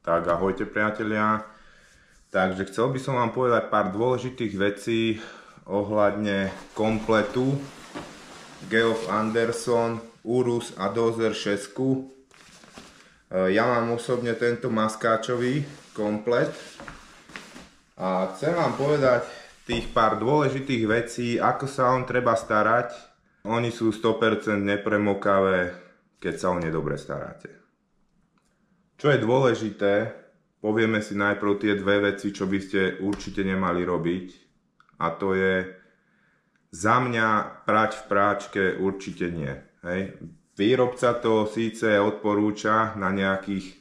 Tak ahojte priatelia. Takže chcel by som vám povedať pár dôležitých vecí ohľadne kompletu Geoff Anderson Urus a Dozer 6. Ja mám osobne tento maskáčový komplet a chcem vám povedať tých pár dôležitých vecí, ako sa on treba starať. Oni sú 100% nepremokavé, keď sa o ne dobre staráte. Čo je dôležité, povieme si najprv tie dve veci, čo by ste určite nemali robiť. A to je, za mňa prať v práčke určite nie. Hej. Výrobca to síce odporúča na nejakých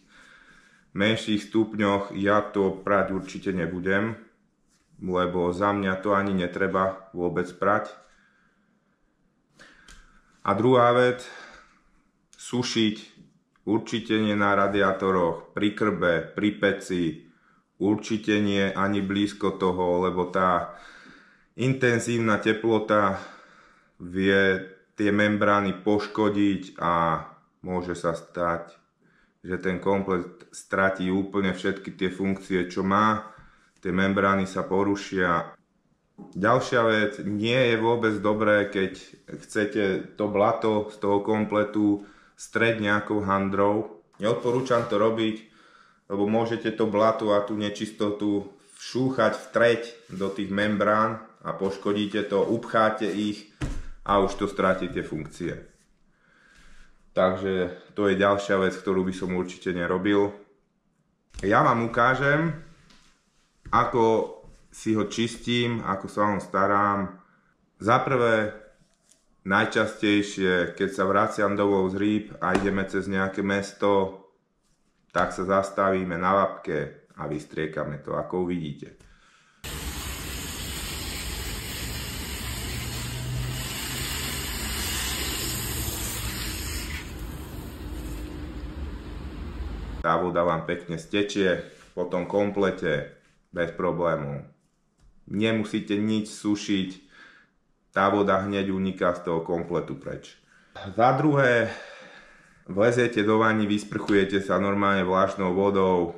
menších stupňoch, ja to prať určite nebudem, lebo za mňa to ani netreba vôbec prať. A druhá vec, sušiť určite nie na radiátoroch, pri krbe, pri peci, určite nie ani blízko toho, lebo tá intenzívna teplota vie tie membrány poškodiť a môže sa stať, že ten komplet stratí úplne všetky tie funkcie, čo má, tie membrány sa porušia. Ďalšia vec, nie je vôbec dobré, keď chcete to blato z toho kompletu stred nejakou handrou. Neodporúčam to robiť, lebo môžete to blato a tú nečistotu všúchať vtreť do tých membrán a poškodíte to, upcháte ich a už to stratíte funkcie. Takže to je ďalšia vec, ktorú by som určite nerobil. Ja vám ukážem, ako si ho čistím, ako sa vám starám. Za prvé, najčastejšie, keď sa vraciam domov z rýb a ideme cez nejaké mesto, tak sa zastavíme na vapke a vystriekame to, ako uvidíte. Tá voda vám pekne stečie po tom komplete bez problémov. Nemusíte nič sušiť, tá voda hneď uniká z toho kompletu preč. Za druhé, vleziete do vani, vysprchujete sa normálne vláčnou vodou.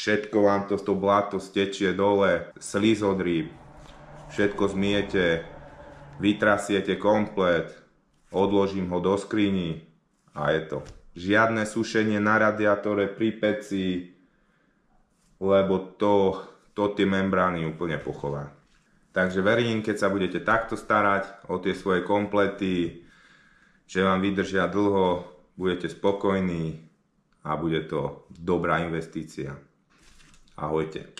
Všetko vám to blato stečie dole, slíz od rýb, všetko zmiete, vytrasiete komplet, odložím ho do skrini a je to. Žiadne sušenie na radiátore pri peci, lebo to tie membrány úplne pochová. Takže verím, keď sa budete takto starať o tie svoje komplety, že vám vydržia dlho, budete spokojní a bude to dobrá investícia. Ahojte.